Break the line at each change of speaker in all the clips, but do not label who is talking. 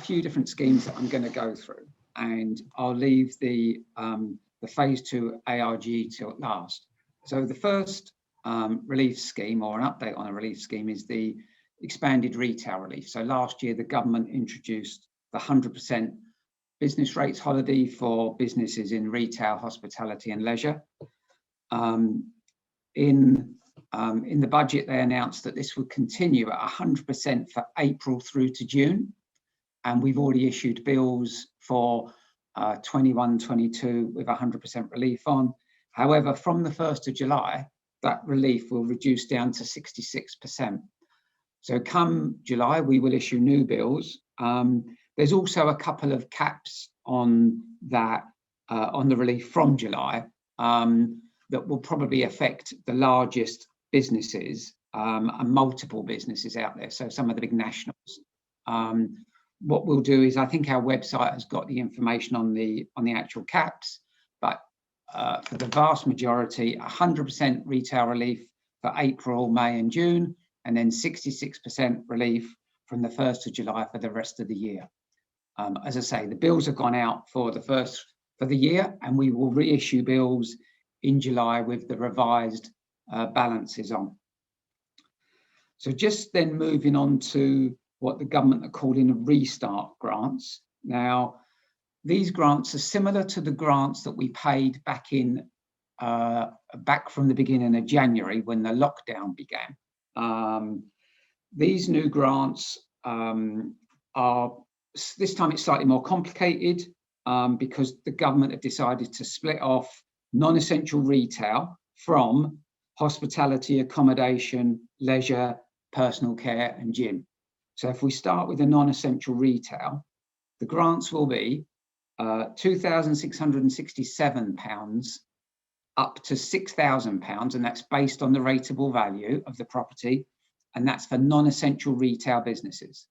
few different schemes that I'm going to go through, and I'll leave the phase 2 ARG till last. So the first relief scheme, or an update on a relief scheme, is the expanded retail relief. So last year, the government introduced the 100% business rates holiday for businesses in retail, hospitality and leisure. In the budget, they announced that this would continue at 100% for April through to June. And we've already issued bills for 21-22 with 100% relief on. However, from the 1st of July, that relief will reduce down to 66%. So come July, we will issue new bills. There's also a couple of caps on that, on the relief from July, that will probably affect the largest businesses and multiple businesses out there. So some of the big nationals. What we'll do is, I think our website has got the information on the actual caps, but for the vast majority, 100% retail relief for April, May and June, and then 66% relief from the 1st of July for the rest of the year. As I say, the bills have gone out for the year, and we will reissue bills in July with the revised balances on. So just then moving on to what the government are calling restart grants. Now, these grants are similar to the grants that we paid back from the beginning of January when the lockdown began. These new grants are, this time it's slightly more complicated because the government have decided to split off non-essential retail from hospitality, accommodation, leisure, personal care and gym. So if we start with the non-essential retail, the grants will be £2,667 up to £6,000, and that's based on the rateable value of the property, and that's for non-essential retail businesses.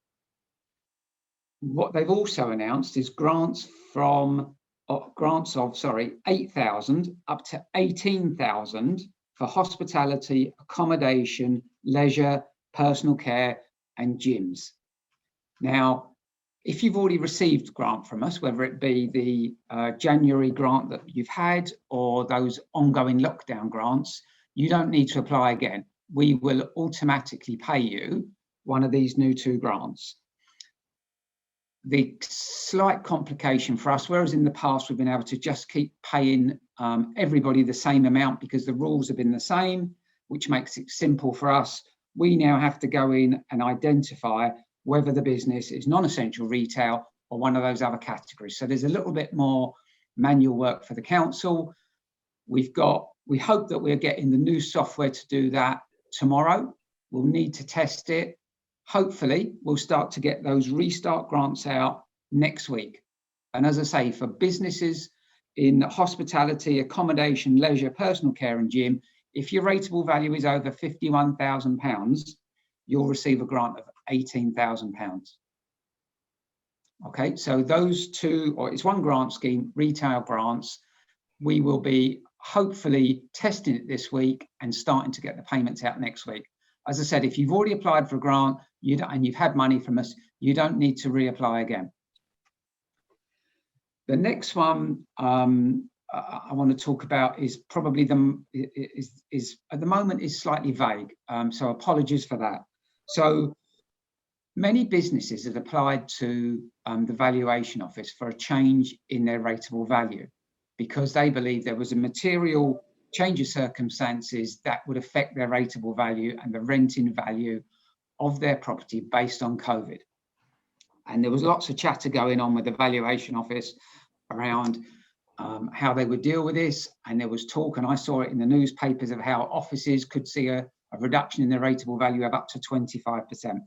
What they've also announced is grants of £8,000 up to £18,000 for hospitality, accommodation, leisure, personal care and gyms. Now, if you've already received grant from us, whether it be the January grant that you've had or those ongoing lockdown grants, you don't need to apply again. We will automatically pay you one of these new 2 grants. The slight complication for us, whereas in the past we've been able to just keep paying everybody the same amount because the rules have been the same, which makes it simple for us. We now have to go in and identify whether the business is non-essential retail or one of those other categories. So there's a little bit more manual work for the council. We hope that we're getting the new software to do that tomorrow. We'll need to test it. Hopefully, we'll start to get those restart grants out next week. And as I say, for businesses in hospitality, accommodation, leisure, personal care and gym, if your rateable value is over £51,000, you'll receive a grant of £18,000. Okay, so those 2, or it's one grant scheme, retail grants. We will be hopefully testing it this week and starting to get the payments out next week. As I said, if you've already applied for a grant and you've had money from us, you don't need to reapply again. The next one I want to talk about is probably is at the moment is slightly vague. So apologies for that. So many businesses have applied to the valuation office for a change in their rateable value because they believe there was a material change of circumstances that would affect their rateable value and the renting value of their property based on COVID. And there was lots of chatter going on with the valuation office around how they would deal with this. And there was talk, and I saw it in the newspapers, of how offices could see a reduction in their rateable value of up to 25%.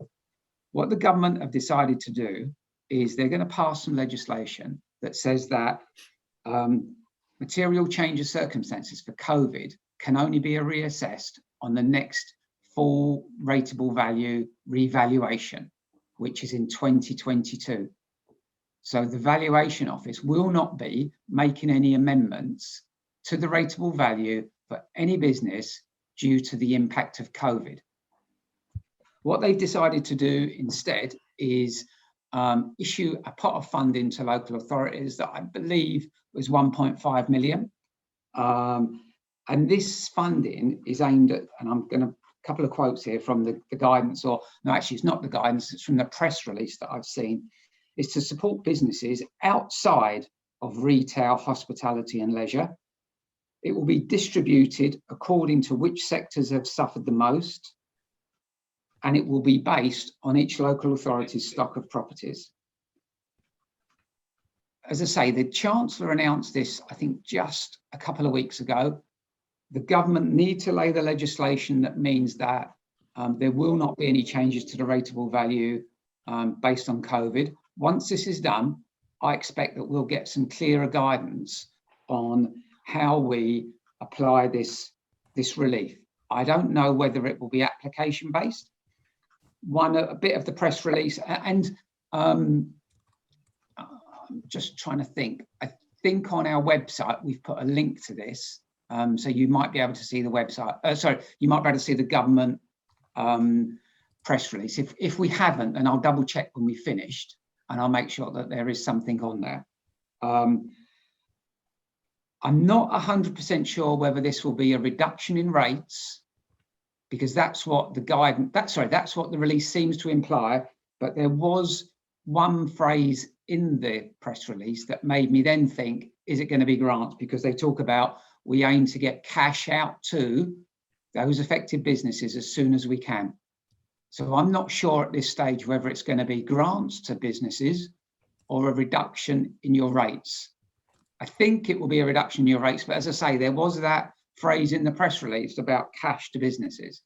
What the government have decided to do is they're going to pass some legislation that says that material change of circumstances for COVID can only be reassessed on the next full rateable value revaluation, which is in 2022. So the valuation office will not be making any amendments to the rateable value for any business due to the impact of COVID. What they've decided to do instead is issue a pot of funding to local authorities that I believe was 1.5 million. And this funding is aimed at, and I'm going to, a couple of quotes here from the guidance, or no, actually it's not the guidance, it's from the press release that I've seen, is to support businesses outside of retail, hospitality and leisure. It will be distributed according to which sectors have suffered the most, and it will be based on each local authority's stock of properties. As I say, the Chancellor announced this, I think, just a couple of weeks ago. The government need to lay the legislation that means that there will not be any changes to the rateable value based on COVID. Once this is done, I expect that we'll get some clearer guidance on how we apply this relief. I don't know whether it will be application-based. A bit of the press release, and I'm just trying to think. I think on our website we've put a link to this, so you might be able to see the website. You might be able to see the government press release. If we haven't, then I'll double check when we've finished, and I'll make sure that there is something on there. I'm not 100% sure whether this will be a reduction in rates, because that's what the guidance, that's what the release seems to imply. But there was one phrase in the press release that made me then think, is it going to be grants? Because they talk about, we aim to get cash out to those affected businesses as soon as we can. So I'm not sure at this stage whether it's going to be grants to businesses or a reduction in your rates. I think it will be a reduction in your rates, but as I say, there was that phrase in the press release about cash to businesses.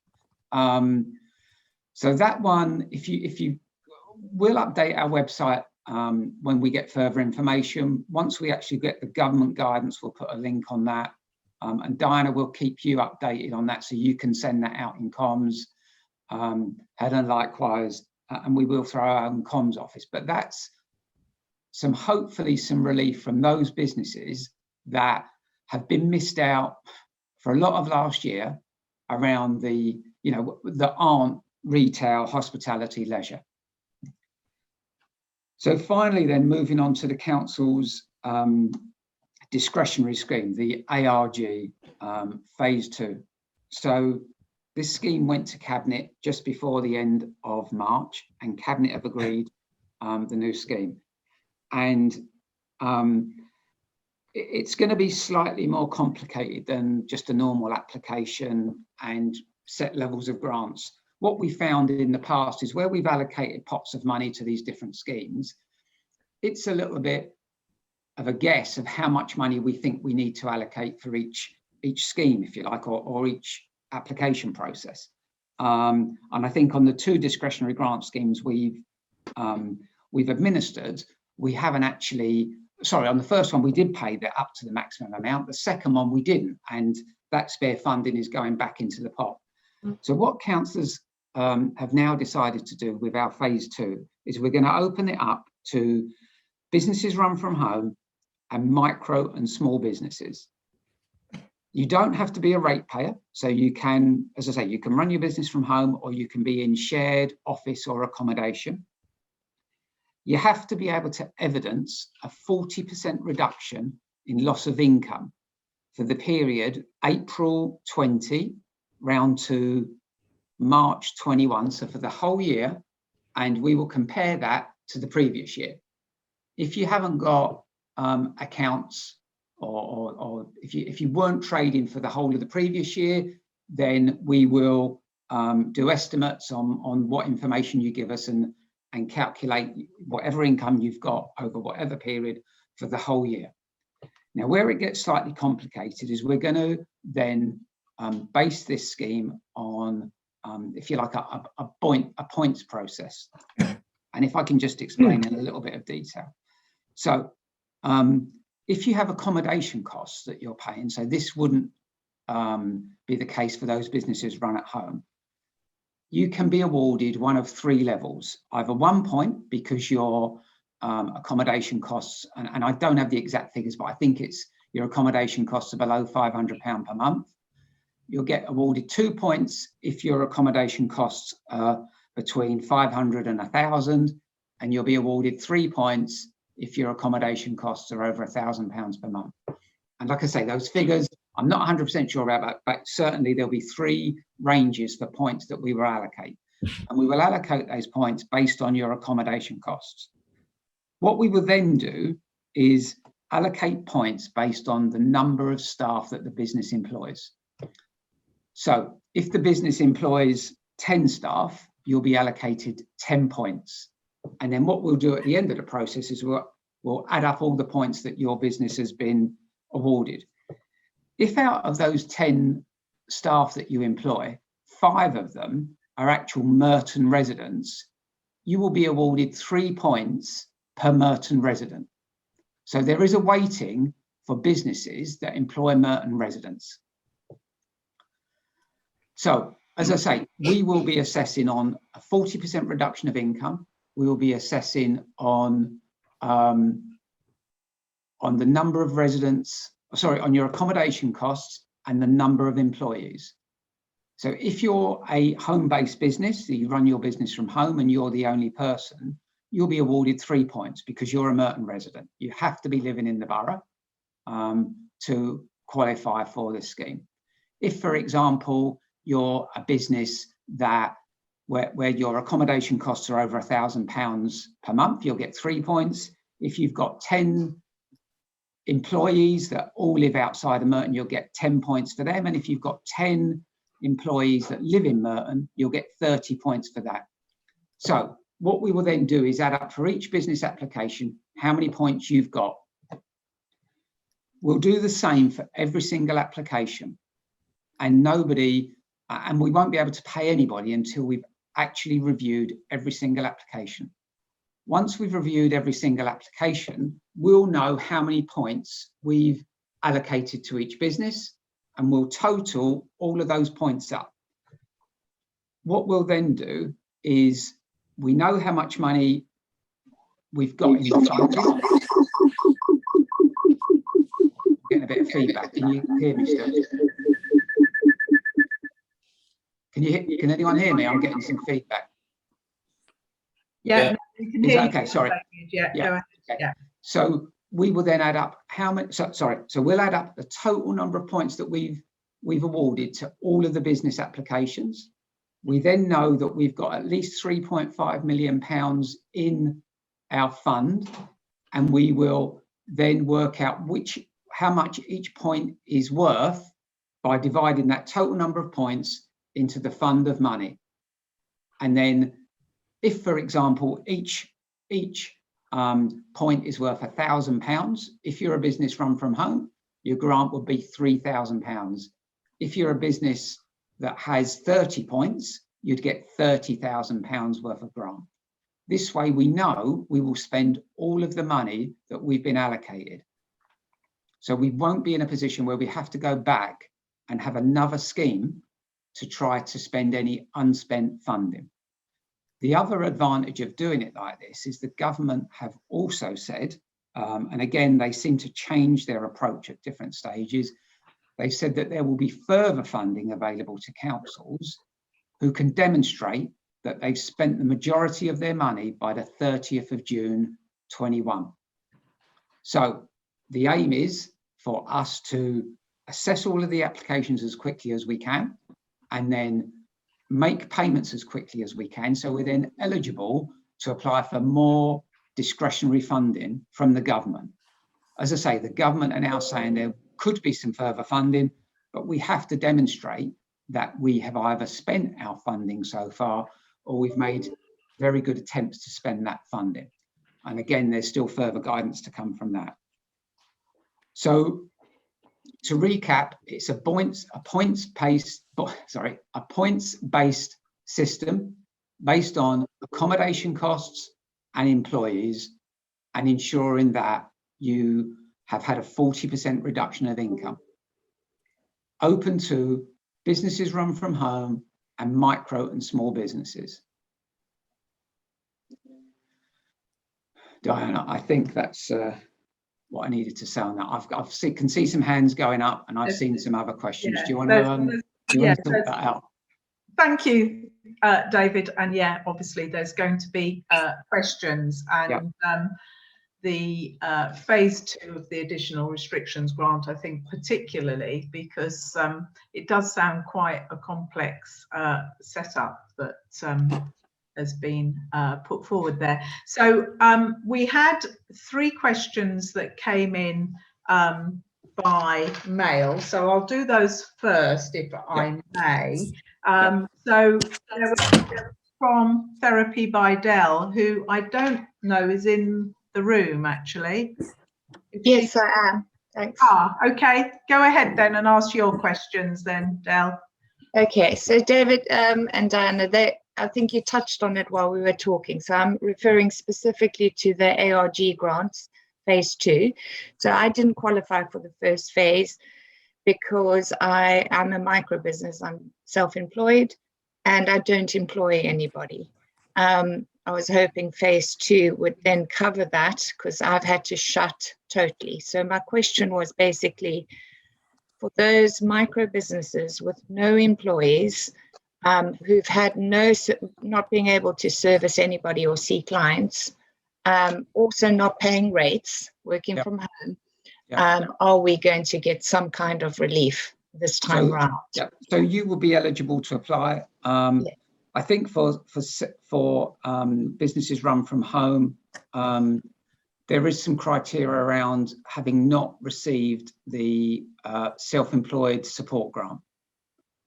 So that one, if you will update our website when we get further information. Once we actually get the government guidance, we'll put a link on that. And Diana will keep you updated on that, so you can send that out in comms. Helen likewise, and we will throw our own comms office. But that's hopefully some relief from those businesses that have been missed out for a lot of last year around that aren't retail, hospitality, leisure. So finally then, moving on to the council's discretionary scheme, the ARG phase 2. So this scheme went to Cabinet just before the end of March, and Cabinet have agreed the new scheme. And it's going to be slightly more complicated than just a normal application and set levels of grants. What we found in the past is where we've allocated pots of money to these different schemes, it's a little bit of a guess of how much money we think we need to allocate for each scheme, if you like, or each application process. And I think on the 2 discretionary grant schemes we've administered, we haven't actually, on the first one we did pay that up to the maximum amount. The second one we didn't, and that spare funding is going back into the pot. So what councillors have now decided to do with our phase 2 is we're going to open it up to businesses run from home and micro and small businesses. You don't have to be a ratepayer, so you can, as I say, you can run your business from home, or you can be in shared office or accommodation. You have to be able to evidence a 40% reduction in loss of income for the period April 20 round to March 21, so for the whole year, and we will compare that to the previous year. If you haven't got accounts, or if you weren't trading for the whole of the previous year, then we will do estimates on what information you give us and calculate whatever income you've got over whatever period for the whole year. Now, where it gets slightly complicated is we're going to then base this scheme on, if you like, a points process. And if I can just explain in a little bit of detail. So if you have accommodation costs that you're paying, so this wouldn't be the case for those businesses run at home, you can be awarded one of 3 levels, either 1 point because your accommodation costs, and I don't have the exact figures, but I think it's your accommodation costs are below £500 per month. You'll get awarded 2 points if your accommodation costs are between 500 and 1,000, and you'll be awarded 3 points if your accommodation costs are over £1,000 per month. And like I say, those figures, I'm not 100% sure about, but certainly there'll be 3 ranges for points that we will allocate. And we will allocate those points based on your accommodation costs. What we will then do is allocate points based on the number of staff that the business employs. So if the business employs 10 staff, you'll be allocated 10 points. And then what we'll do at the end of the process is we'll add up all the points that your business has been awarded. If out of those 10 staff that you employ, 5 of them are actual Merton residents, you will be awarded 3 points per Merton resident. So there is a weighting for businesses that employ Merton residents. So, as I say, we will be assessing on a 40% reduction of income. We will be assessing on the number of residents, on your accommodation costs and the number of employees. So if you're a home-based business, so you run your business from home and you're the only person, you'll be awarded 3 points because you're a Merton resident. You have to be living in the borough to qualify for this scheme. If, for example, you're a business where your accommodation costs are over £1,000 per month, you'll get 3 points. If you've got 10 employees that all live outside of Merton, you'll get 10 points for them. And if you've got 10 employees that live in Merton, you'll get 30 points for that. So what we will then do is add up for each business application how many points you've got. We'll do the same for every single application, and we won't be able to pay anybody until we've actually reviewed every single application. Once we've reviewed every single application, we'll know how many points we've allocated to each business, and we'll total all of those points up. What we'll then do is we know how much money we've got in the fund. Getting a bit of feedback. Can you hear me still? Can anyone hear me? I'm getting some feedback.
Yeah.
No, can hear okay, sorry.
Yeah.
Okay. So we will then add up how many, so we'll add up the total number of points that we've awarded to all of the business applications. We then know that we've got at least £3.5 million in our fund, and we will then work out how much each point is worth by dividing that total number of points into the fund of money. And then if, for example, each point is worth £1,000, if you're a business run from home, your grant would be £3,000. If you're a business that has 30 points, you'd get £30,000 worth of grant. This way we know we will spend all of the money that we've been allocated. So we won't be in a position where we have to go back and have another scheme to try to spend any unspent funding. The other advantage of doing it like this is the government have also said, and again, they seem to change their approach at different stages. They've said that there will be further funding available to councils who can demonstrate that they've spent the majority of their money by the 30th of June 21. So the aim is for us to assess all of the applications as quickly as we can, and then make payments as quickly as we can, so we're then eligible to apply for more discretionary funding from the government. As I say, the government are now saying there could be some further funding, but we have to demonstrate that we have either spent our funding so far or we've made very good attempts to spend that funding. And again, there's still further guidance to come from that. So to recap, it's a points-based system based on accommodation costs and employees, and ensuring that you have had a 40% reduction of income. Open to businesses run from home and micro and small businesses. Diana, I think that's what I needed to say on that. I can see some hands going up, and I've seen some other questions. Do you want to sort that out?
Thank you, David. And yeah, obviously there's going to be questions, and the phase 2 of the additional restrictions grant, I think particularly because it does sound quite a complex setup that has been put forward there. So we had 3 questions that came in by mail, so I'll do those first if I may. So there was from Therapy by Dell, who I don't know is in the room actually.
Yes, I am. Thanks.
Okay, go ahead then and ask your questions then, Dell.
Okay, so David and Diana, I think you touched on it while we were talking. So I'm referring specifically to the ARG grants, phase 2. So I didn't qualify for the first phase because I'm a micro business. I'm self-employed and I don't employ anybody. I was hoping phase 2 would then cover that because I've had to shut totally. So my question was basically for those micro businesses with no employees, who've had not being able to service anybody or see clients, also not paying rates, working from home, are we going to get some kind of relief this time round?
So you will be eligible to apply. I think for businesses run from home, there is some criteria around having not received the self-employed support grant.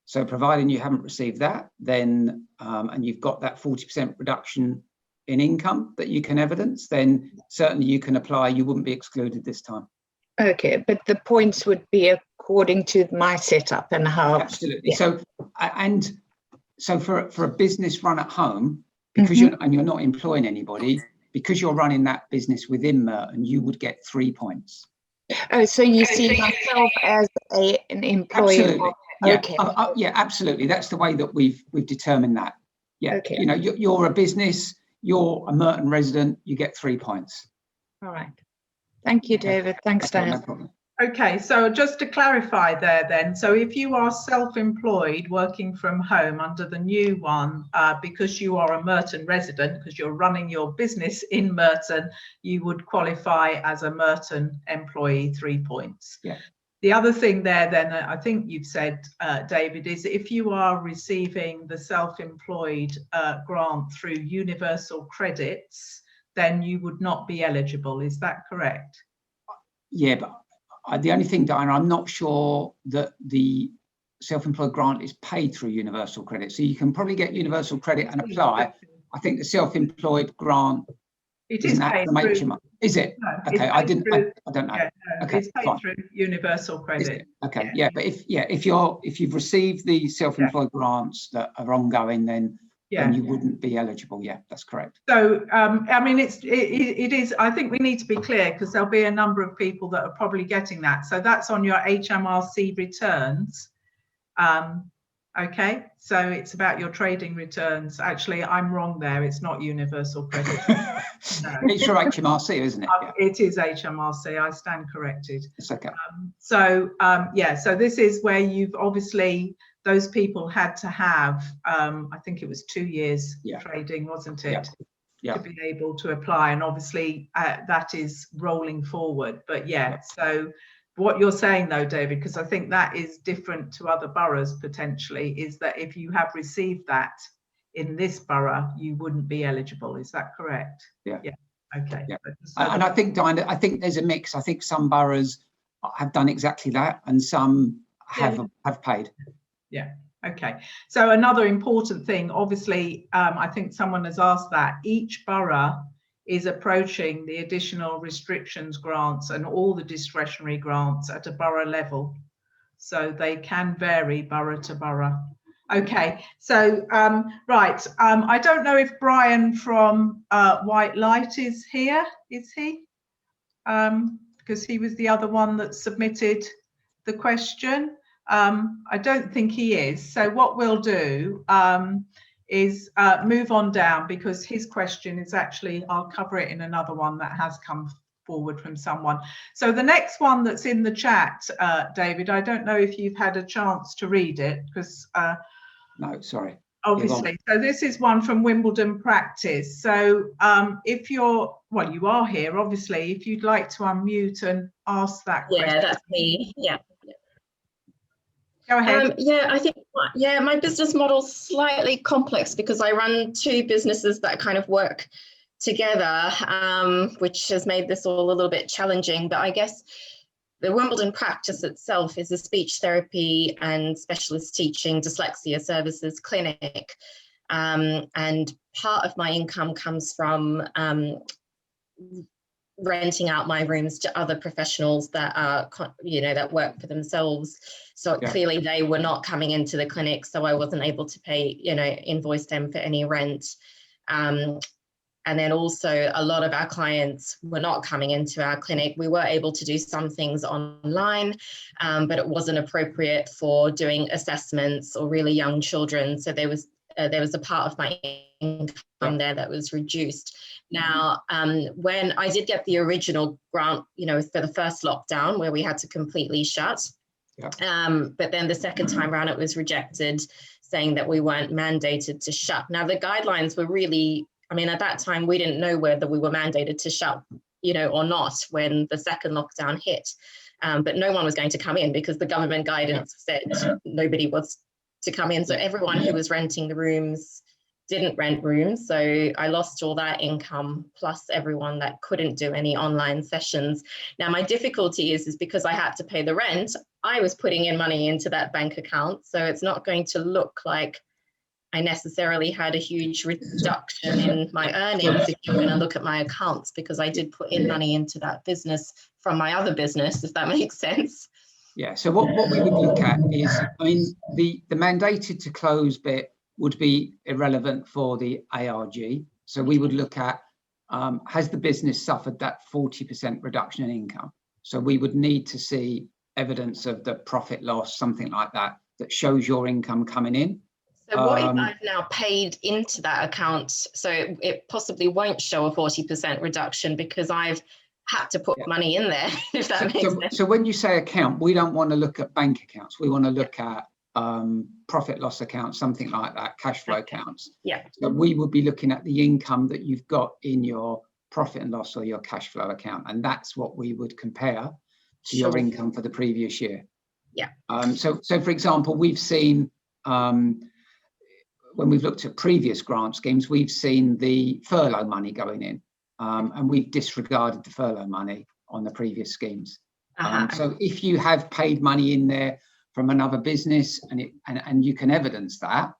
So providing you haven't received that, then and you've got that 40% reduction in income that you can evidence, then certainly you can apply. You wouldn't be excluded this time.
Okay, but the points would be according to my setup and how.
Absolutely. So for a business run at home, because you're not employing anybody, because you're running that business within Merton, you would get 3 points.
Oh, so you see myself as an employee?
Absolutely. Yeah, absolutely. That's the way that we've determined that. Yeah. Okay. You know, you're a business, you're a Merton resident, you get 3 points.
All right. Thank you, David. Thanks, Dan.
No problem.
Okay, so just to clarify there then, so if you are self-employed working from home under the new one, because you are a Merton resident, because you're running your business in Merton, you would qualify as a Merton employee, 3 points.
Yeah.
The other thing there then, I think you've said, David, is if you are receiving the self-employed grant through universal credits, then you would not be eligible. Is that correct?
Yeah, but the only thing, Diana, I'm not sure that the self-employed grant is paid through universal credit. So you can probably get universal credit and apply. I think the self-employed grant
is paid
from HMR. Is it?
No,
okay, I don't know.
Yeah, no, okay, it's paid
fine.
through universal credit.
Okay, yeah, but if you've received the self-employed grants that are ongoing, then you wouldn't be eligible. Yeah, that's correct.
So, I mean, it is, I think we need to be clear because there'll be a number of people that are probably getting that. So that's on your HMRC returns. Okay, so it's about your trading returns. Actually, I'm wrong there. It's not universal credit. No.
It's your HMRC, isn't it?
It is HMRC. I stand corrected.
It's okay.
So this is where you've obviously, those people had to have, I think it was 2 years trading, wasn't it?
Yeah.
To be able to apply. And obviously that is rolling forward. But so what you're saying though, David, because I think that is different to other boroughs potentially, is that if you have received that in this borough, you wouldn't be eligible. Is that correct?
Yeah.
Okay.
Yeah. And I think, Diana, I think there's a mix. I think some boroughs have done exactly that and some have paid.
Yeah. Okay. So another important thing, obviously, I think someone has asked that each borough is approaching the additional restrictions grants and all the discretionary grants at a borough level. So they can vary borough to borough. Okay. So, right. I don't know if Brian from White Light is here. Is he? Because he was the other one that submitted the question. I don't think he is. So what we'll do is move on down because his question is actually, I'll cover it in another one that has come forward from someone. So the next one that's in the chat, David, I don't know if you've had a chance to read it because...
No, sorry.
obviously. So this is one from Wimbledon Practice. So if you're, well, you are here, obviously, if you'd like to unmute and ask that question.
Yeah, that's me. Yeah.
Go ahead.
Yeah, I think, my business model's slightly complex because I run two businesses that kind of work together, which has made this all a little bit challenging. But I guess the Wimbledon Practice itself is a speech therapy and specialist teaching dyslexia services clinic. And part of my income comes from renting out my rooms to other professionals that are, that work for themselves. So clearly they were not coming into the clinic, so I wasn't able to pay, invoice them for any rent. And then also a lot of our clients were not coming into our clinic. We were able to do some things online, but it wasn't appropriate for doing assessments or really young children. So there was a part of my income there that was reduced. Now, when I did get the original grant, for the first lockdown where we had to completely shut, but then the second time around it was rejected, saying that we weren't mandated to shut. Now, the guidelines were really, at that time, we didn't know whether we were mandated to shut, or not when the second lockdown hit. But no one was going to come in because the government guidance said nobody was to come in. So everyone who was renting the rooms didn't rent rooms. So I lost all that income, plus everyone that couldn't do any online sessions. Now, my difficulty is because I had to pay the rent, I was putting in money into that bank account. So it's not going to look like I necessarily had a huge reduction in my earnings if you're going to look at my accounts, because I did put in money into that business from my other business, if that makes sense.
Yeah, so what we would look at is, the mandated to close bit would be irrelevant for the ARG. So we would look at, has the business suffered that 40% reduction in income? So we would need to see evidence of the profit loss, something like that, that shows your income coming in.
So what if I've now paid into that account, so it possibly won't show a 40% reduction because I've had to put money in there, if that makes sense.
So when you say account, we don't want to look at bank accounts. We want to look at profit loss accounts, something like that, cash flow accounts.
Yeah.
So we would be looking at the income that you've got in your profit and loss or your cash flow account, and that's what we would compare to your income for the previous year.
Yeah.
So for example, we've seen when we've looked at previous grant schemes, we've seen the furlough money going in, and we've disregarded the furlough money on the previous schemes. So if you have paid money in there from another business and you can evidence that,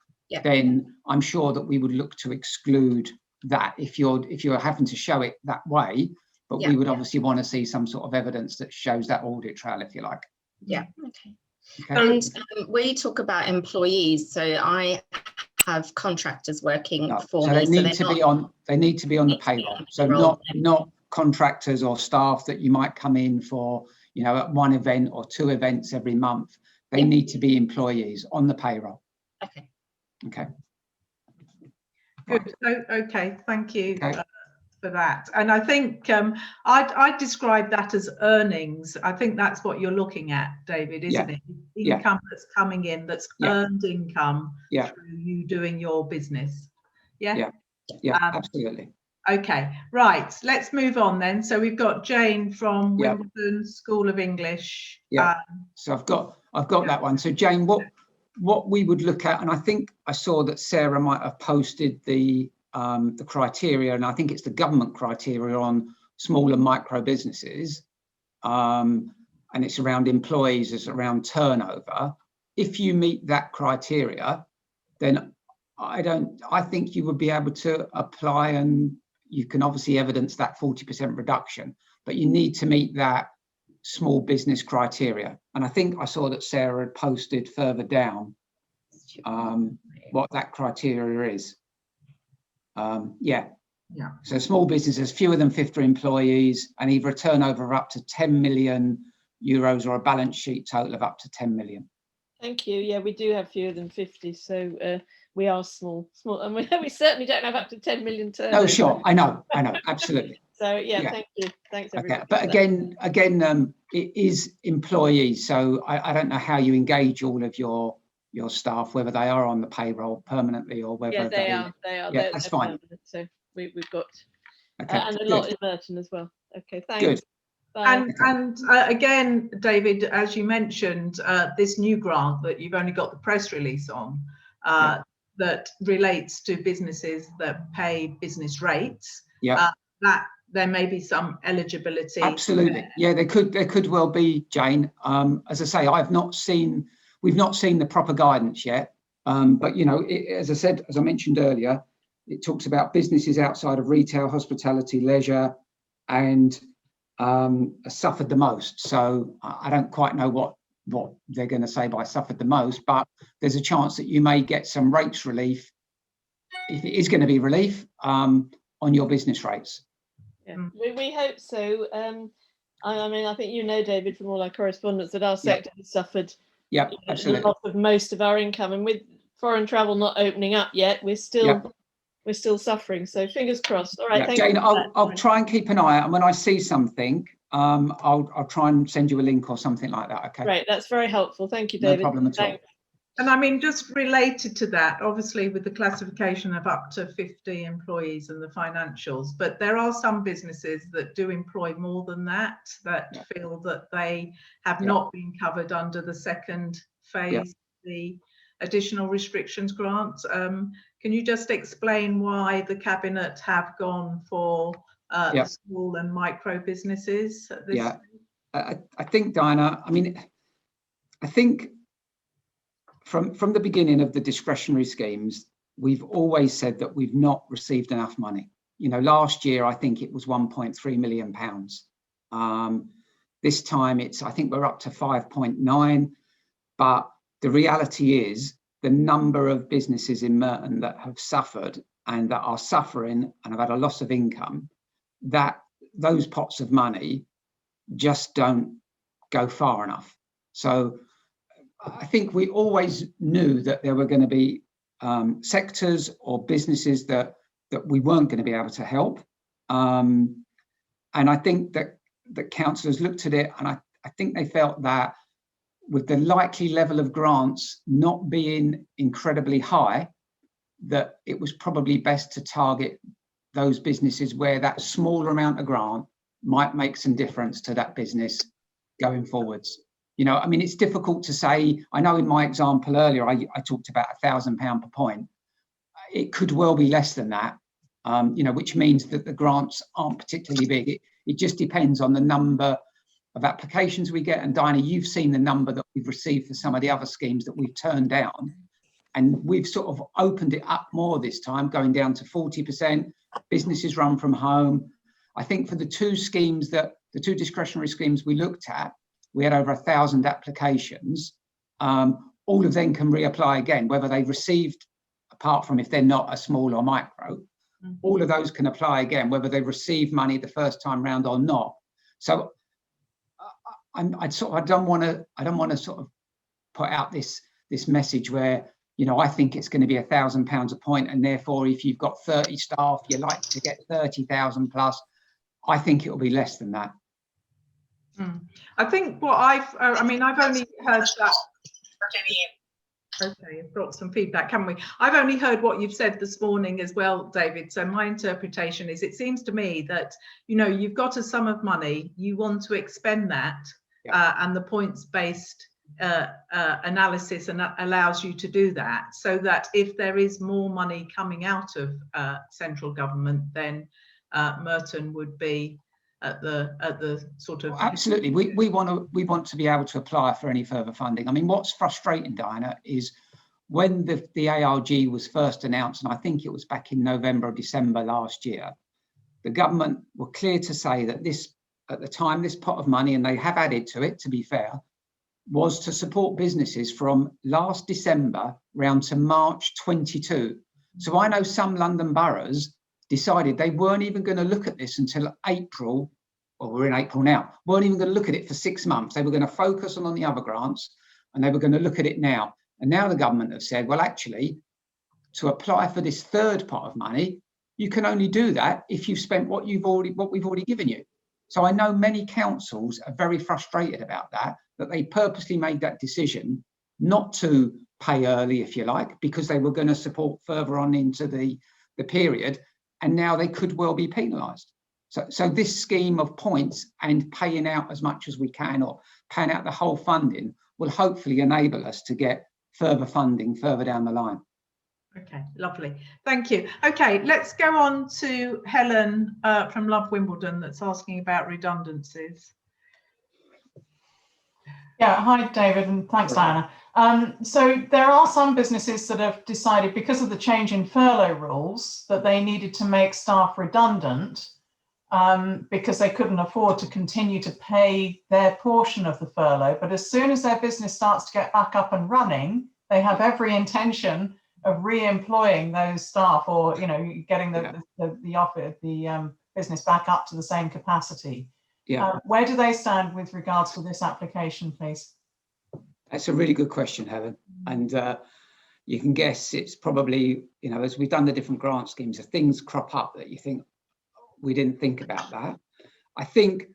then I'm sure that we would look to exclude that if you're having to show it that way. But we would obviously want to see some sort of evidence that shows that audit trail, if you like.
Yeah. Okay. And we talk about employees, so I have contractors working for me.
They need to be on the payroll. So not contractors or staff that you might come in for, at one event or two events every month. They need to be employees on the payroll.
Okay.
Good. Okay. Thank you for that. And I think I'd describe that as earnings. I think that's what you're looking at, David, isn't it? Income that's coming in, that's earned income through you doing your business. Yeah,
absolutely.
Okay, right. Let's move on then. So we've got Jane from Wimbledon School of English.
So I've got that one. So Jane, what we would look at, and I think I saw that Sarah might have posted the criteria, and I think it's the government criteria on small and micro businesses, and it's around employees, it's around turnover. If you meet that criteria, then I think you would be able to apply, and you can obviously evidence that 40% reduction, but you need to meet that small business criteria. And I think I saw that Sarah had posted further down what that criteria is. So small businesses, fewer than 50 employees, and either a turnover of up to 10 million euros or a balance sheet total of up to 10 million.
Thank you. Yeah, we do have fewer than 50, so we are small, and we certainly don't have up to 10 million turnover.
No, sure, I know, absolutely.
So thank you. Thanks, everyone.
Okay, but again, it is employees, so I don't know how you engage all of your your staff, whether they are on the payroll permanently or whether
Yeah, they are.
Yeah,
they're
that's fine.
permanent, so we've got
Okay,
and a lot in Merton as well. Okay, thanks.
Good.
Bye.
And again, David, as you mentioned, this new grant that you've only got the press release on, that relates to businesses that pay business rates. That there may be some eligibility.
Absolutely. Yeah, there could well be, Jane. As I say, we've not seen the proper guidance yet. But you know, as I mentioned earlier, it talks about businesses outside of retail, hospitality, leisure, and suffered the most. So I don't quite know what they're going to say by suffered the most, but there's a chance that you may get some rates relief, if it is going to be relief, on your business rates.
Yeah, we hope so. I mean, I think you know, David, from all our correspondence, that our sector has suffered
absolutely.
the loss of most of our income, and with foreign travel not opening up yet, we're still suffering. So fingers crossed. All right, thank
Jane,
you.
I'll try and keep an eye out, and when I see something, I'll try and send you a link or something like that. Okay.
Great, that's very helpful. Thank you, David.
No problem at all.
And I mean, just related to that, obviously with the classification of up to 50 employees and the financials, but there are some businesses that do employ more than that, that feel that they have not been covered under the second phase, the additional restrictions grant. Can you just explain why the Cabinet have gone for small and micro businesses at this stage?
I think, Diana, I mean, I think from the beginning of the discretionary schemes, we've always said that we've not received enough money. You know, last year, I think it was £1.3 million. This time I think we're up to 5.9, but the reality is the number of businesses in Merton that have suffered and that are suffering and have had a loss of income, that those pots of money just don't go far enough. So I think we always knew that there were going to be sectors or businesses that we weren't going to be able to help. And I think that councillors looked at it, and I think they felt that with the likely level of grants not being incredibly high, that it was probably best to target those businesses where that smaller amount of grant might make some difference to that business going forwards. You know, I mean, it's difficult to say. I know in my example earlier, I talked about £1,000 per point. It could well be less than that, you know, which means that the grants aren't particularly big. It just depends on the number of applications we get. And Diana, you've seen the number that we've received for some of the other schemes that we've turned down. And we've sort of opened it up more this time, going down to 40%. Businesses run from home. I think for the two discretionary schemes we looked at, we had over 1,000 applications. All of them can reapply again, whether they've received, apart from if they're not a small or micro, all of those can apply again, whether they receive money the first time round or not. So I don't want to sort of put out this message where, you know, I think it's going to be £1,000 a point, and therefore if you've got 30 staff, you're likely to get 30,000 plus. I think it will be less than that.
I think what I've only heard that. Okay, I've got some feedback, can we? I've only heard what you've said this morning as well, David. So my interpretation is, it seems to me that, you know, you've got a sum of money, you want to expend that, and the points-based analysis allows you to do that, so that if there is more money coming out of central government, then Merton would be at the sort of.
Absolutely, we want to be able to apply for any further funding. I mean, what's frustrating, Diana, is when the ARG was first announced, and I think it was back in November or December last year, the government were clear to say that at the time, this pot of money, and they have added to it, to be fair, was to support businesses from last December round to March 22. So I know some London boroughs decided they weren't even going to look at this until April, well, we're in April now, weren't even going to look at it for 6 months. They were going to focus on the other grants, and they were going to look at it now. And now the government have said, well, actually, to apply for this third pot of money, you can only do that if you've spent what we've already given you. So I know many councils are very frustrated about that they purposely made that decision not to pay early, if you like, because they were going to support further on into the period, and now they could well be penalised. So this scheme of points and paying out as much as we can, or paying out the whole funding, will hopefully enable us to get further funding further down the line.
Okay, lovely. Thank you. Okay, let's go on to Helen from Love Wimbledon, that's asking about redundancies.
Yeah, hi David, and thanks Diana. So there are some businesses that have decided, because of the change in furlough rules, that they needed to make staff redundant because they couldn't afford to continue to pay their portion of the furlough. But as soon as their business starts to get back up and running, they have every intention of re-employing those staff, or getting the business back up to the same capacity.
Yeah.
Where do they stand with regards to this application, please?
That's a really good question, Helen. And you can guess it's probably, as we've done the different grant schemes, if things crop up that you think, we didn't think about that. I think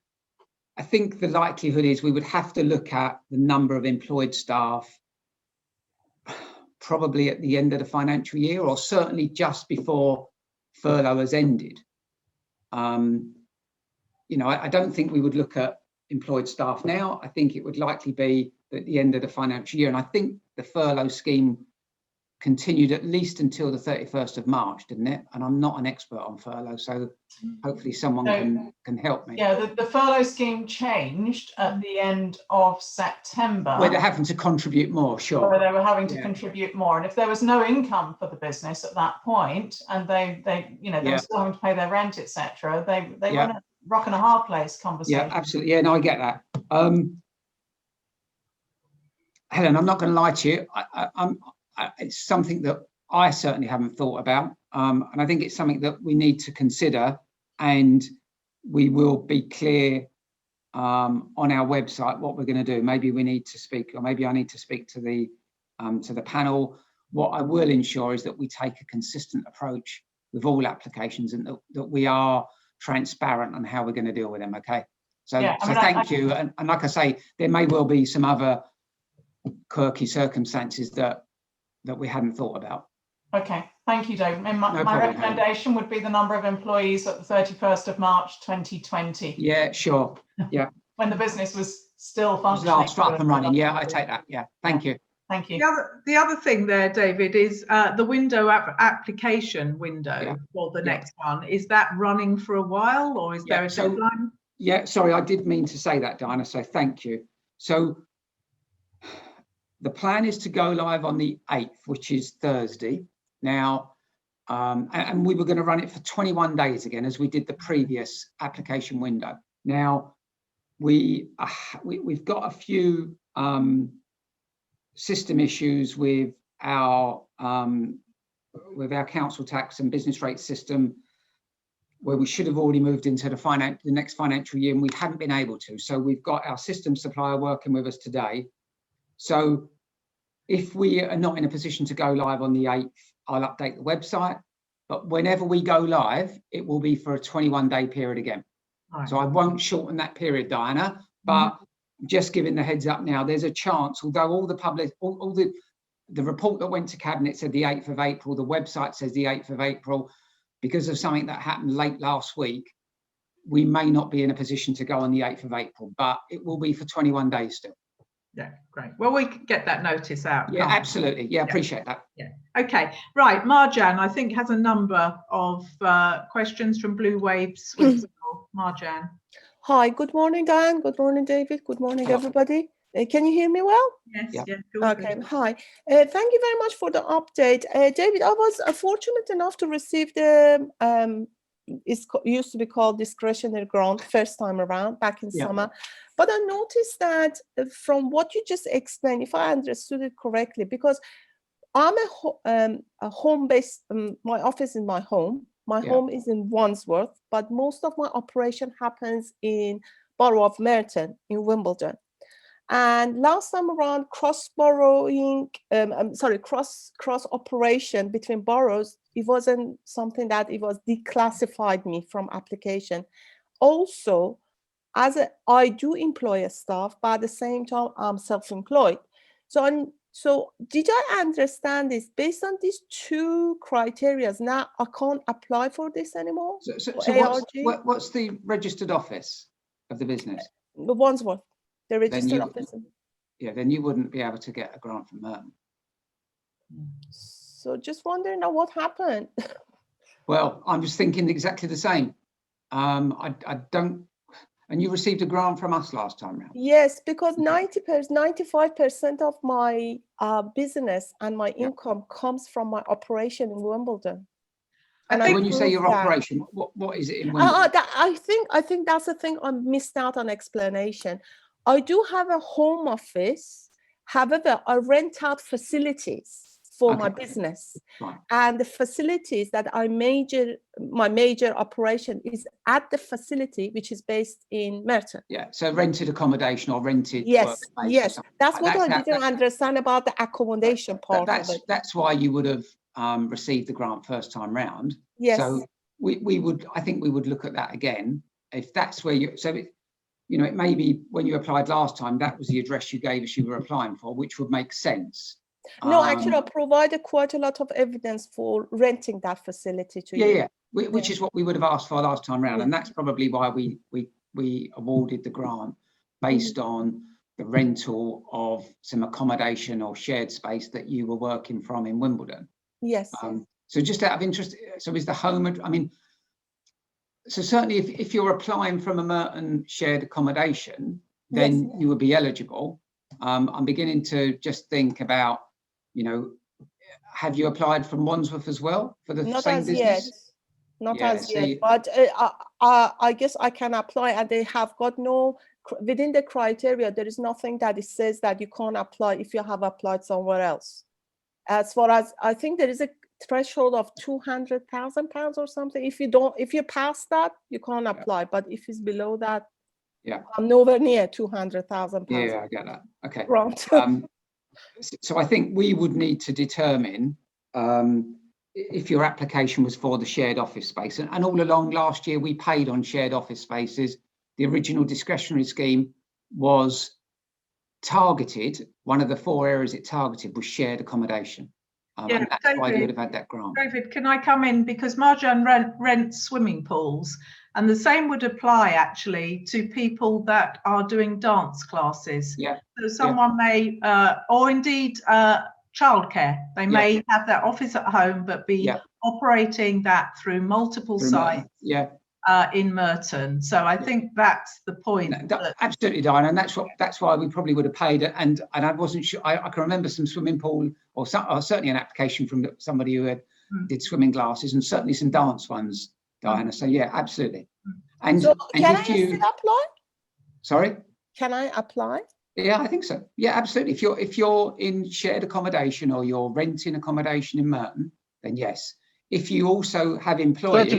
the likelihood is we would have to look at the number of employed staff probably at the end of the financial year, or certainly just before furlough has ended. I don't think we would look at employed staff now. I think it would likely be at the end of the financial year. And I think the furlough scheme continued at least until the 31st of March, didn't it? And I'm not an expert on furlough, so hopefully someone can help me.
Yeah, the furlough scheme changed at the end of September.
Where they're having to contribute more, sure.
Where they were having to contribute more. And if there was no income for the business at that point, and they were still having to pay their rent, etc., they were in a rock and a hard place conversation.
Yeah, absolutely. Yeah, no, I get that. Helen, I'm not going to lie to you. It's something that I certainly haven't thought about. And I think it's something that we need to consider, and we will be clear on our website what we're going to do. Maybe we need to speak, or maybe I need to speak to the panel. What I will ensure is that we take a consistent approach with all applications, and that we are transparent on how we're going to deal with them. Okay. So thank you. And like I say, there may well be some other quirky circumstances that we hadn't thought about.
Okay, thank you, David. And my recommendation would be the number of employees at the 31st of March 2020.
Yeah, sure. Yeah.
When the business was still functioning.
Up and running. Yeah, I take that. Yeah, thank you.
Thank you.
The other thing there, David, is the window application window for the next one. Is that running for a while, or is there a deadline?
Yeah, sorry, I did mean to say that, Diana, so thank you. So the plan is to go live on the 8th, which is Thursday. Now, and we were going to run it for 21 days again, as we did the previous application window. Now, we've got a few system issues with our council tax and business rate system, where we should have already moved into the next financial year, and we haven't been able to. So we've got our system supplier working with us today. So if we are not in a position to go live on the 8th, I'll update the website. But whenever we go live, it will be for a 21-day period again. Right. So I won't shorten that period, Diana, but just giving the heads up now, there's a chance, although all the report that went to Cabinet said the 8th of April, the website says the 8th of April, because of something that happened late last week, we may not be in a position to go on the 8th of April, but it will be for 21 days still.
Yeah, great. Well, we can get that notice out.
Yeah, absolutely. Yeah, appreciate that.
Yeah. Okay. Right. Marjan, I think, has a number of questions from Blue Waves. Marjan.
Hi. Good morning, Diane. Good morning, David. Good morning, everybody. Can you hear me well?
Yes. Yeah.
Okay. Hi. Thank you very much for the update, David. I was fortunate enough to receive the it used to be called Discretionary grant first time around back in summer. But I noticed that from what you just explained, if I understood it correctly, because I'm a home-based, my office is my home. My home is in Wandsworth, but most of my operation happens in Borough of Merton in Wimbledon. And last time around, cross operation between boroughs, it wasn't something that it was declassified me from application. Also, I do employ a staff, but at the same time, I'm self-employed. So So did I understand this? Based on these two criteria, now I can't apply for this anymore?
So
ARG?
what's the registered office of the business?
The Wandsworth, the registered office.
Yeah, then you wouldn't be able to get a grant from Merton.
So just wondering now what happened.
Well, I'm just thinking exactly the same. I don't, and you received a grant from us last time round.
Yes, because 95% of my business and my income comes from my operation in Wimbledon.
And when you say your operation, what is it in Wimbledon?
I think that's the thing I missed out on explanation. I do have a home office. However, I rent out facilities for my business, and the facilities that my major operation is at the facility, which is based in Merton.
Yeah, so rented accommodation or rented.
Yes, yes, that's what I didn't understand about the accommodation part of it.
That's why you would have received the grant first time round.
Yes.
So I think we would look at that again if that's where you. So it may be when you applied last time that was the address you gave us you were applying for, which would make sense.
No, actually, I provided quite a lot of evidence for renting that facility to you.
Yeah, which is what we would have asked for last time round, and that's probably why we awarded the grant based on the rental of some accommodation or shared space that you were working from in Wimbledon.
Yes.
So just out of interest, so is the home? I mean, so certainly if you're applying from a Merton shared accommodation, then you would be eligible. I'm beginning to just think about. Have you applied from Wandsworth as well for the same business?
Not as yet, but I guess I can apply, and they have got within the criteria, there is nothing that it says that you can't apply if you have applied somewhere else. As far as I think there is a threshold of £200,000 or something. If you pass that, you can't apply, but if it's below that, I'm nowhere near £200,000.
Yeah, I get that. Okay.
Right.
So I think we would need to determine if your application was for the shared office space. And all along last year, we paid on shared office spaces. The original discretionary scheme was targeted. One of the 4 areas it targeted was shared accommodation. And that's why you would have had that grant.
David, can I come in? Because Marjan rents swimming pools. And the same would apply actually to people that are doing dance classes.
Yeah.
So someone may, or indeed childcare, they may have their office at home, but be operating that through multiple sites in Merton. So I think that's the point.
Absolutely, Diana, and that's why we probably would have paid it. And I wasn't sure. I can remember some swimming pool or certainly an application from somebody who did swimming classes, and certainly some dance ones. Diana, so yeah, absolutely. And
so can
I
still apply?
Sorry?
Can I apply?
Yeah, I think so. Yeah, absolutely. If you're in shared accommodation or you're renting accommodation in Merton, then yes. If you also have employees,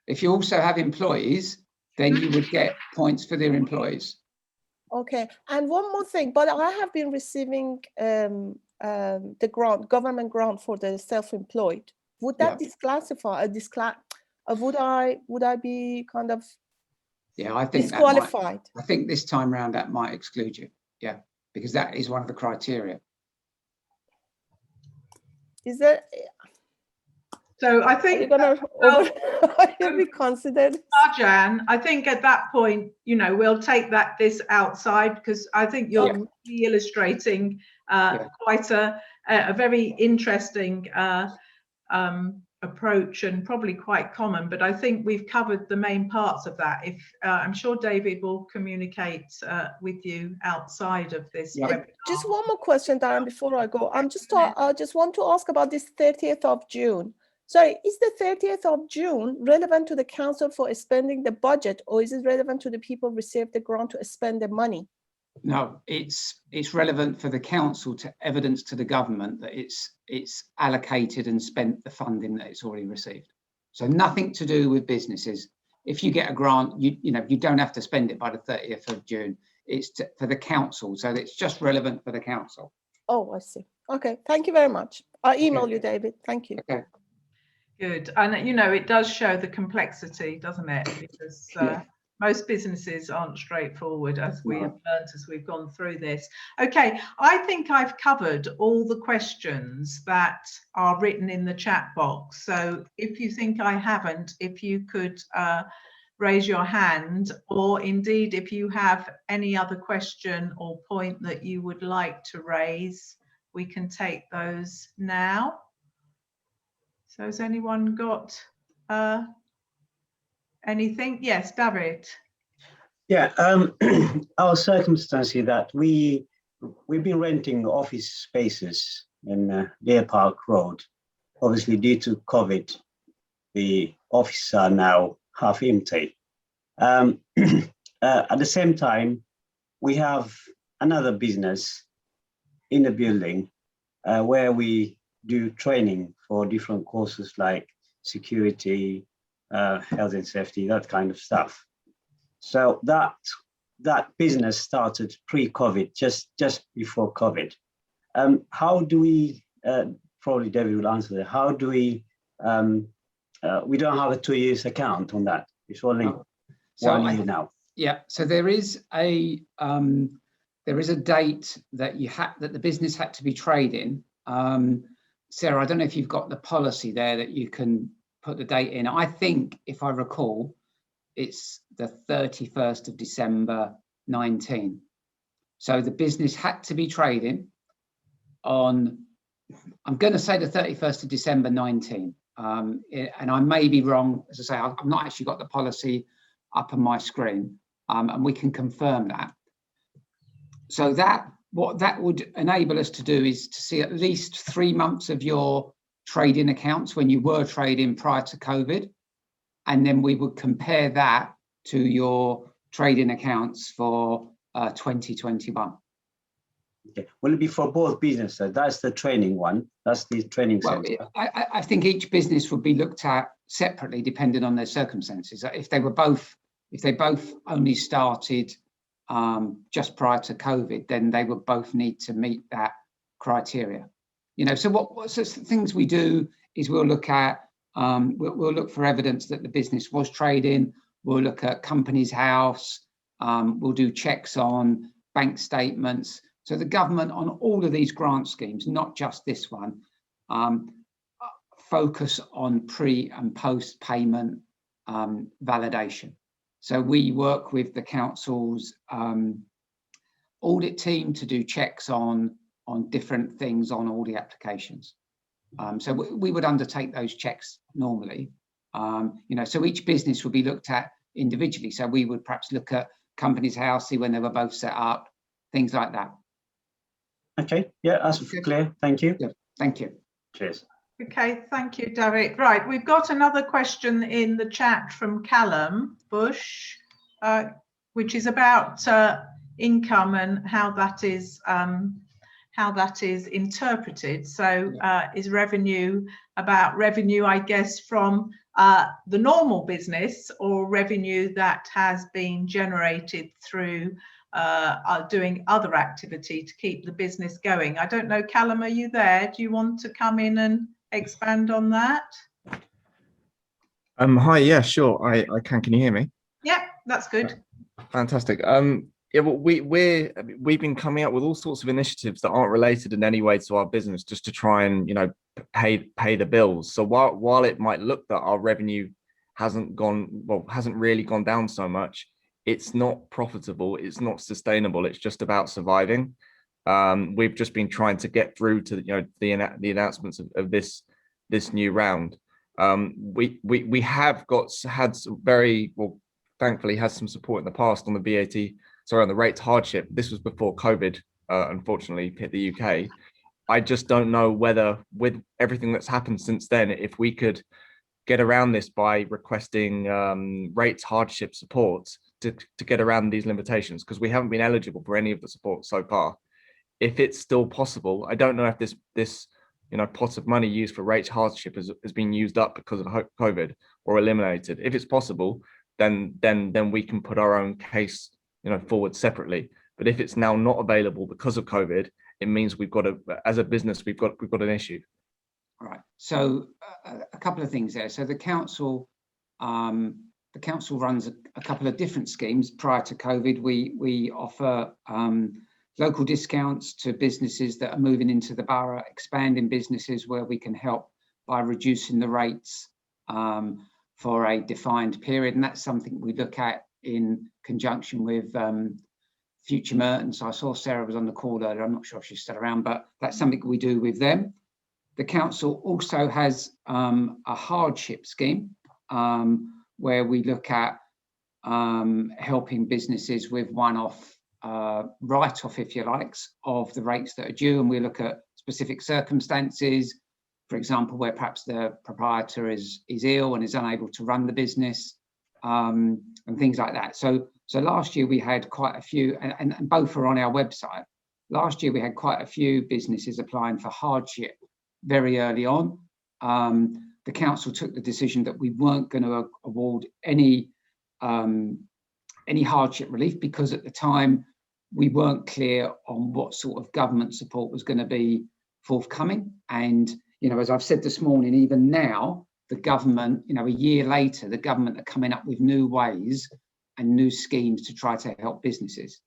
if you also have employees, then you would get points for their employees.
Okay, and one more thing, but I have been receiving the government grant for the self-employed. Would that disclassify would I be kind of
I think
disqualified?
I think this time round that might exclude you. Yeah, because that is one of the criteria.
Is there?
So I think
you'll be considered.
Marjan, I think at that point, we'll take this outside, because I think you're illustrating quite a very interesting approach, and probably quite common, but I think we've covered the main parts of that. If I'm sure David will communicate with you outside of this webinar.
Just one more question, Darren, before I go. I just want to ask about this 30th of June. Sorry, is the 30th of June relevant to the council for spending the budget, or is it relevant to the people who receive the grant to spend the money?
No, it's relevant for the council to evidence to the government that it's allocated and spent the funding that it's already received. So nothing to do with businesses. If you get a grant, you don't have to spend it by the 30th of June. It's for the council, so it's just relevant for the council.
Oh, I see. Okay, thank you very much. I'll email you, David. Thank you.
Okay. Good, and it does show the complexity, doesn't it? Because Most businesses aren't straightforward, as we have learned as we've gone through this. Okay, I think I've covered all the questions that are written in the chat box. So if you think I haven't, if you could raise your hand, or indeed if you have any other question or point that you would like to raise, we can take those now. So has anyone got anything? Yes, David.
Yeah, our circumstance is that we've been renting office spaces in Deer Park Road. Obviously, due to COVID, the offices are now half empty. At the same time, we have another business in the building where we do training for different courses like security, health and safety, that kind of stuff. So that business started pre-COVID, just before COVID. How do we, probably David will answer that, how do we don't have a 2 years account on that. It's only 1 year now.
Yeah, so there is a date that that the business had to be trading. Sarah, I don't know if you've got the policy there that you can put the date in. I think, if I recall, it's the 31st of December 19. So the business had to be trading on, I'm going to say the 31st of December 19. And I may be wrong. As I say, I've not actually got the policy up on my screen, and we can confirm that. So what that would enable us to do is to see at least 3 months of your trading accounts when you were trading prior to COVID. And then we would compare that to your trading accounts for 2021.
Okay. Will it be for both businesses? That's the training one. That's the training center.
I think each business would be looked at separately, depending on their circumstances. If they both only started just prior to COVID, then they would both need to meet that criteria. So what things we do is we'll look at. We'll look for evidence that the business was trading. We'll look at Companies House. We'll do checks on bank statements. So the government on all of these grant schemes, not just this one, focus on pre and post payment validation. So we work with the council's audit team to do checks on different things on all the applications. So we would undertake those checks normally. So each business would be looked at individually. So we would perhaps look at Companies House, see when they were both set up, things like that.
Okay, yeah, that's clear. Thank you.
Yeah, thank you.
Cheers.
Okay, thank you, Derek. Right, we've got another question in the chat from Callum Bush, which is about income and how that is interpreted. So is revenue about revenue, I guess, from the normal business, or revenue that has been generated through doing other activity to keep the business going? I don't know, Callum, are you there? Do you want to come in and expand on that?
Hi, yeah, sure, I can. Can you hear me?
Yeah, that's good.
Fantastic. Yeah, well, we've been coming up with all sorts of initiatives that aren't related in any way to our business, just to try and pay the bills. So while it might look that our revenue hasn't really gone down so much, it's not profitable, it's not sustainable, it's just about surviving. We've just been trying to get through to the announcements of this new round. We have had some very well, thankfully had some support in the past on the on the rates hardship. This was before COVID, unfortunately, hit the UK. I just don't know whether, with everything that's happened since then, if we could get around this by requesting rates hardship support to get around these limitations, because we haven't been eligible for any of the support so far. If it's still possible, I don't know if this pot of money used for rates hardship has been used up because of COVID or eliminated. If it's possible, then we can put our own case forward separately. But if it's now not available because of COVID, it means we've got as a business, we've got an issue.
All right. So a couple of things there. So the council the council runs a couple of different schemes. Prior to COVID, we offer local discounts to businesses that are moving into the borough, expanding businesses where we can help by reducing the rates for a defined period. And that's something we look at in conjunction with Future Merton. So I saw Sara was on the call earlier. I'm not sure if she's still around, but that's something we do with them. The council also has a hardship scheme where we look at helping businesses with one-off write-off, if you like, of the rates that are due. And we look at specific circumstances, for example, where perhaps the proprietor is ill and is unable to run the business, and things like that. So last year we had quite a few, and both are on our website. Last year we had quite a few businesses applying for hardship very early on. The council took the decision that we weren't going to award any hardship relief, because at the time we weren't clear on what sort of government support was going to be forthcoming. And, you know, as I've said this morning, even now, the government, you know, a year later, the government are coming up with new ways and new schemes to try to help businesses.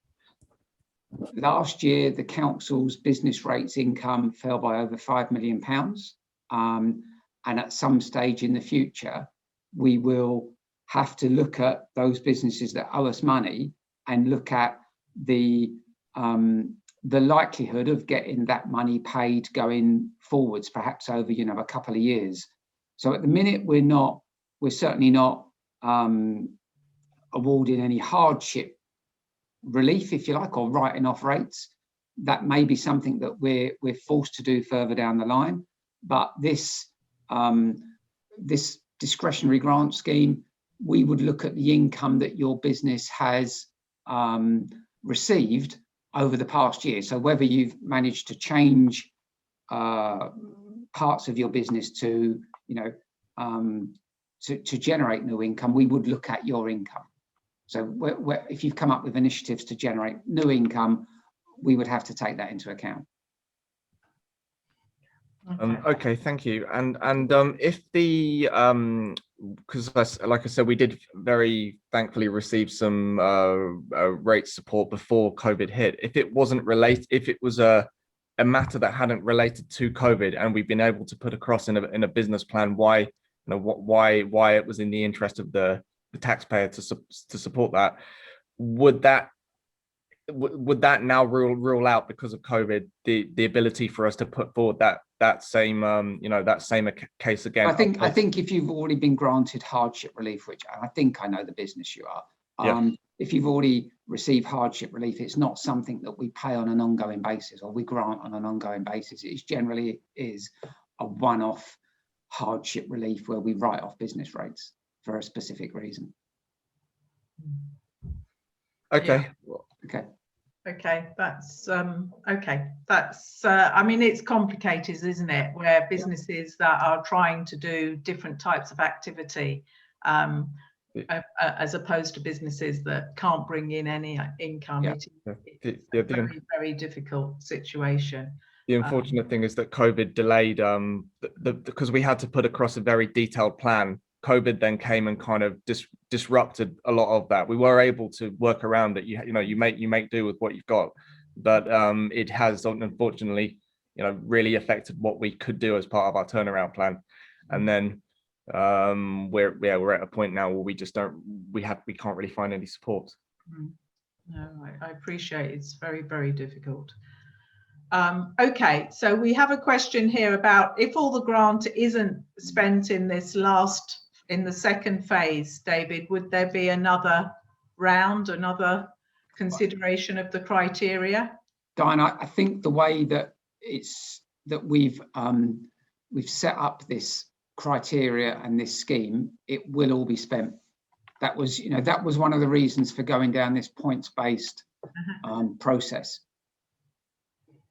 Last year, the council's business rates income fell by over £5 million. And at some stage in the future, we will have to look at those businesses that owe us money and look at the likelihood of getting that money paid going forwards, perhaps over, you know, a couple of years. So at the minute, we're certainly not awarding any hardship relief, if you like, or writing off rates. That may be something that we're forced to do further down the line. But this discretionary grant scheme, we would look at the income that your business has received over the past year. So whether you've managed to change parts of your business to, you know, to generate new income, we would look at your income. So if you've come up with initiatives to generate new income, we would have to take that into account.
Okay, thank you. And if the because like I said, we did very thankfully receive some rate support before COVID hit. If it wasn't related, if it was a matter that hadn't related to COVID, and we've been able to put across in a business plan why, you know, why it was in the interest of the taxpayer to support that, would that now rule out, because of COVID, the ability for us to put forward that same you know, that same case again?
I think if you've already been granted hardship relief, which I think I know the business you are, if you've already received hardship relief, it's not something that we pay on an ongoing basis or we grant on an ongoing basis. It generally is a one-off hardship relief where we write off business rates for a specific reason.
Okay.
Okay.
Okay, that's okay. That's I mean, it's complicated, isn't it? Where businesses that are trying to do different types of activity, as opposed to businesses that can't bring in any income. It's a very, very difficult situation.
The unfortunate thing is that COVID delayed because we had to put across a very detailed plan. COVID then came and kind of disrupted a lot of that. We were able to work around it. You know, you make do with what you've got, but it has unfortunately, you know, really affected what we could do as part of our turnaround plan. And then we're at a point now where we just we can't really find any support.
No, I appreciate it's very, very difficult. Okay, so we have a question here about if all the grant isn't spent in the second phase, David, would there be another round, another consideration of the criteria?
Diana, I think the way that we've set up this criteria and this scheme, it will all be spent. That was, you know, that was one of the reasons for going down this points-based process.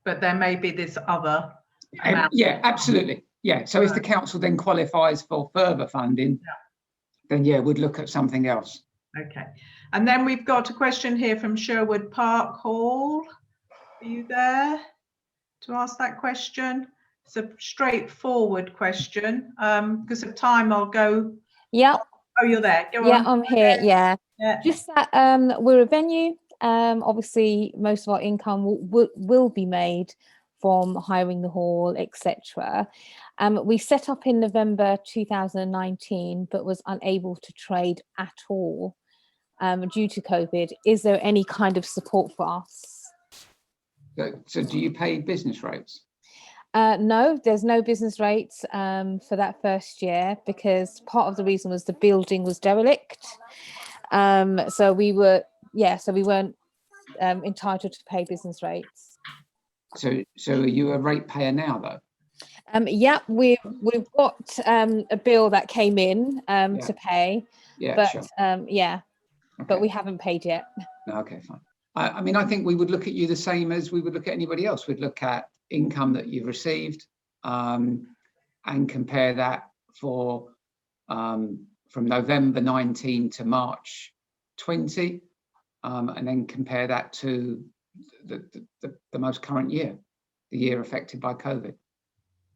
But there may be this other amount.
Yeah, absolutely. Yeah. So if the council then qualifies for further funding, then yeah, we'd look at something else.
Okay. And then we've got a question here from Sherwood Park Hall. Are you there to ask that question? It's a straightforward question. Because of time, I'll go.
Yeah.
Oh, you're there. Go
Yeah,
on.
I'm here. Yeah.
Yeah.
Just that we're a venue. Obviously, most of our income will be made from hiring the hall, etc. We set up in November 2019, but was unable to trade at all due to COVID. Is there any kind of support for us?
So do you pay business rates?
No, there's no business rates for that first year, because part of the reason was the building was derelict. So we weren't entitled to pay business rates.
So are you a ratepayer now, though?
Yeah, we've got a bill that came in to pay, but
sure.
yeah,
Okay.
but we haven't paid yet.
No, okay, fine. I mean, I think we would look at you the same as we would look at anybody else. We'd look at income that you've received and compare that for from November 19 to March 20, and then compare that to the most current year, the year affected by COVID.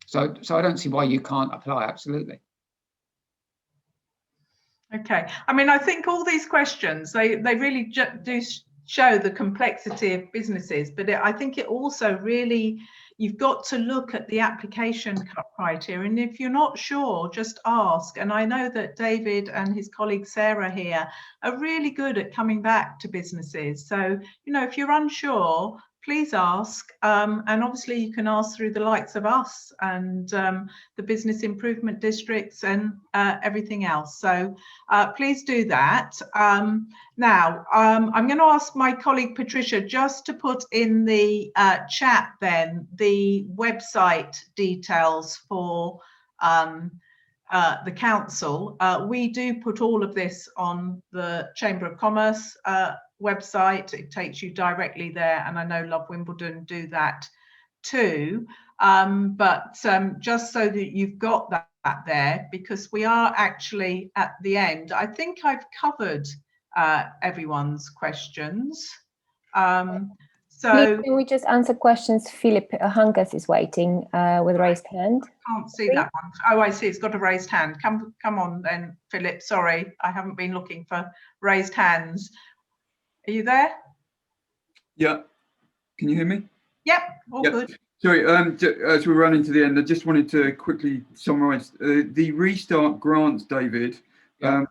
So I don't see why you can't apply. Absolutely.
Okay. I mean, I think all these questions, they really do show the complexity of businesses, but I think it also really, you've got to look at the application criteria, and if you're not sure, just ask. And I know that David and his colleague Sara here are really good at coming back to businesses. So, you know, if you're unsure, please ask. And obviously you can ask through the likes of us and the business improvement districts and everything else. So please do that. Now, I'm going to ask my colleague Patricia just to put in the chat then the website details for the council. We do put all of this on the Chamber of Commerce website. It takes you directly there, and I know Love Wimbledon do that too. But just so that you've got that there, because we are actually at the end. I think I've covered everyone's questions. So
can we just answer questions? Philip Hungus is waiting with raised hand.
I can't see that one. Oh, I see. It's got a raised hand. Come on then, Philip. Sorry, I haven't been looking for raised hands. Are you there?
Yeah. Can you hear me?
Yep. All good.
Sorry. As we run into the end, I just wanted to quickly summarise the restart grants, David.
Yeah.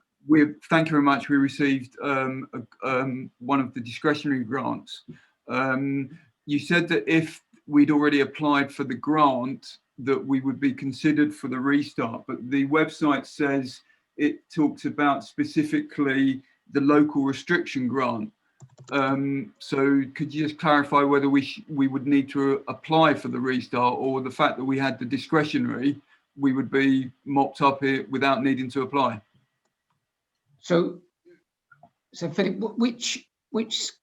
Thank you very much. We received one of the discretionary grants. You said that if we'd already applied for the grant, that we would be considered for the restart, but the website says it talks about specifically the local restriction grant. So could you just clarify whether we would need to apply for the restart, or the fact that we had the discretionary, we would be mopped up here without needing to apply? So
Philip, which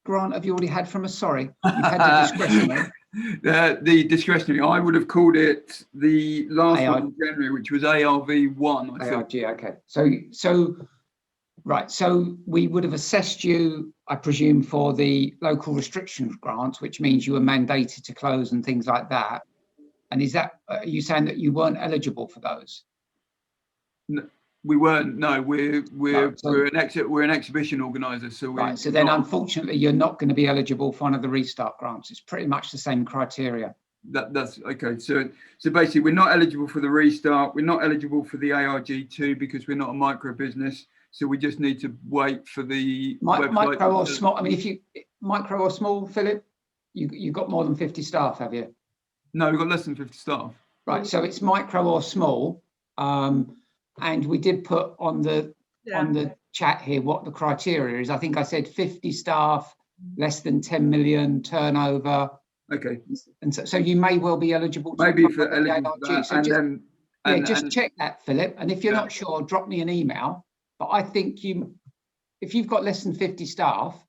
grant have you already had from us? Sorry, you've had the discretionary.
The discretionary, I would have called it the last one in January, which was ARV1.
ARG, okay. So right, so we would have assessed you, I presume, for the local restrictions grant, which means you were mandated to close and things like that. And is that, are you saying that you weren't eligible for those?
No, we weren't. No, we're an exhibition organizer. So
right. So then, unfortunately, you're not going to be eligible for one of the restart grants. It's pretty much the same criteria.
That's okay. So basically, we're not eligible for the restart. We're not eligible for the ARG2 because we're not a micro business. So we just need to wait for the
micro or small. I mean, if you micro or small, Philip, you've got more than 50 staff, have you?
No, we've got less than 50 staff.
Right. So it's micro or small, and we did put on the chat here what the criteria is. I think I said 50 staff, less than 10 million turnover.
Okay.
And so you may well be eligible.
Maybe for eligible for that.
So just check that, Philip. And if you're not sure, drop me an email. But I think if you've got less than 50 staff,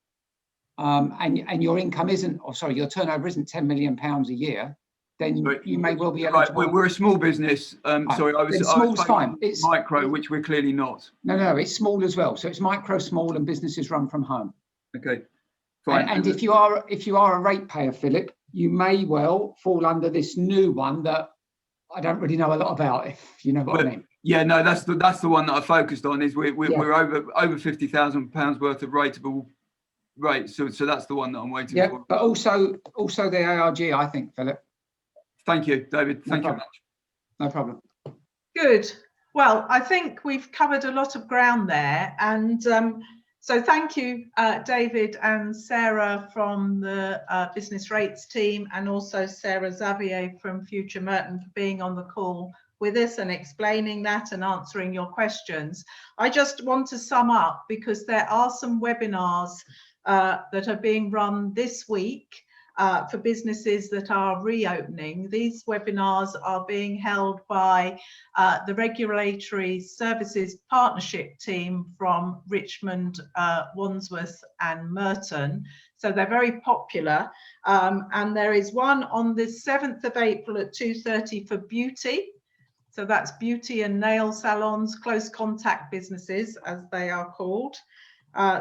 and your income isn't, your turnover isn't £10 million a year, then you may well be eligible.
Right, we're a small business. Sorry, I was
fine. It's
micro, which we're clearly not.
No, it's small as well. So it's micro, small, and businesses run from home.
Okay, fine.
And if you are a ratepayer, Philip, you may well fall under this new one that I don't really know a lot about, if you know what I mean.
Yeah, no, that's the one that I focused on. Is we're over £50,000 worth of rateable rates. So that's the one that I'm waiting for.
Yeah, but also the ARG, I think, Philip.
Thank you, David. Thank you very much.
No problem.
Good. Well, I think we've covered a lot of ground there, and so thank you, David and Sara from the business rates team, and also Sara Xavier from Future Merton for being on the call with us and explaining that and answering your questions. I just want to sum up, because there are some webinars that are being run this week for businesses that are reopening. These webinars are being held by the Regulatory Services Partnership team from Richmond, Wandsworth and Merton. So they're very popular. And there is one on the 7th of April at 2:30 for beauty. So that's beauty and nail salons, close contact businesses, as they are called.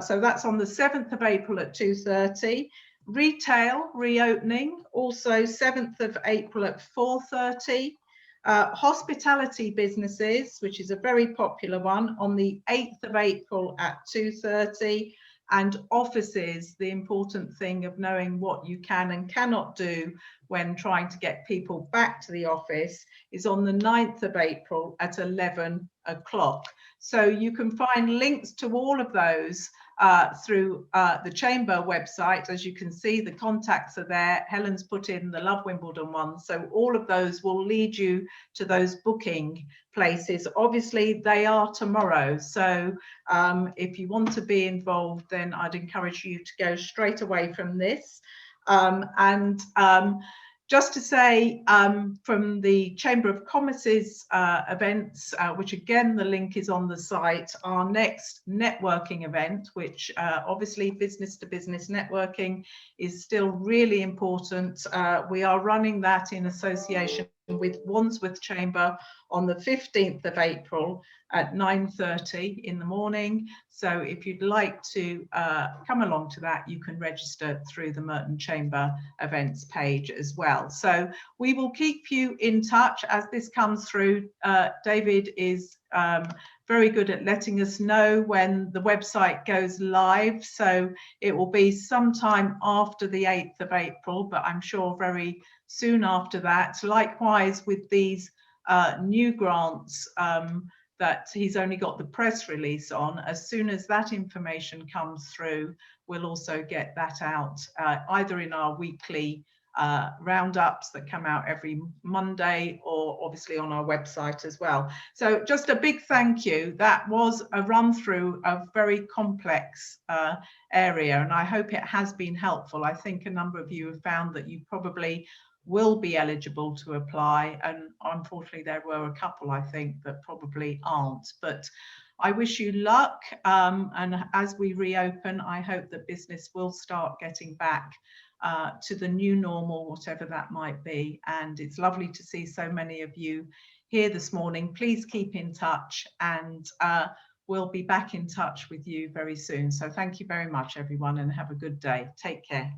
So that's on the 7th of April at 2:30. Retail reopening, also 7th of April at 4:30. Hospitality businesses, which is a very popular one, on the 8th of April at 2:30. And offices, the important thing of knowing what you can and cannot do when trying to get people back to the office, is on the 9th of April at 11 o'clock. So you can find links to all of those through the Chamber website. As you can see, the contacts are there. Helen's put in the Love Wimbledon one. So all of those will lead you to those booking places. Obviously, they are tomorrow. So if you want to be involved, then I'd encourage you to go straight away from this. Just to say, from the Chamber of Commerce's events, which again, the link is on the site, our next networking event, which obviously business to business networking is still really important. We are running that in association with Wandsworth Chamber on the 15th of April at 9:30 in the morning. So if you'd like to come along to that, you can register through the Merton Chamber events page as well. So we will keep you in touch as this comes through. David is very good at letting us know when the website goes live. So it will be sometime after the 8th of April, but I'm sure very soon after that. Likewise with these new grants that he's only got the press release on, as soon as that information comes through, we'll also get that out either in our weekly roundups that come out every Monday, or obviously on our website as well. So just a big thank you. That was a run through a very complex area, and I hope it has been helpful. I think a number of you have found that you probably will be eligible to apply, and unfortunately there were a couple, I think, that probably aren't. But I wish you luck, and as we reopen, I hope that business will start getting back to the new normal, whatever that might be. And it's lovely to see so many of you here this morning. Please keep in touch, and we'll be back in touch with you very soon. So thank you very much, everyone, and have a good day. Take care.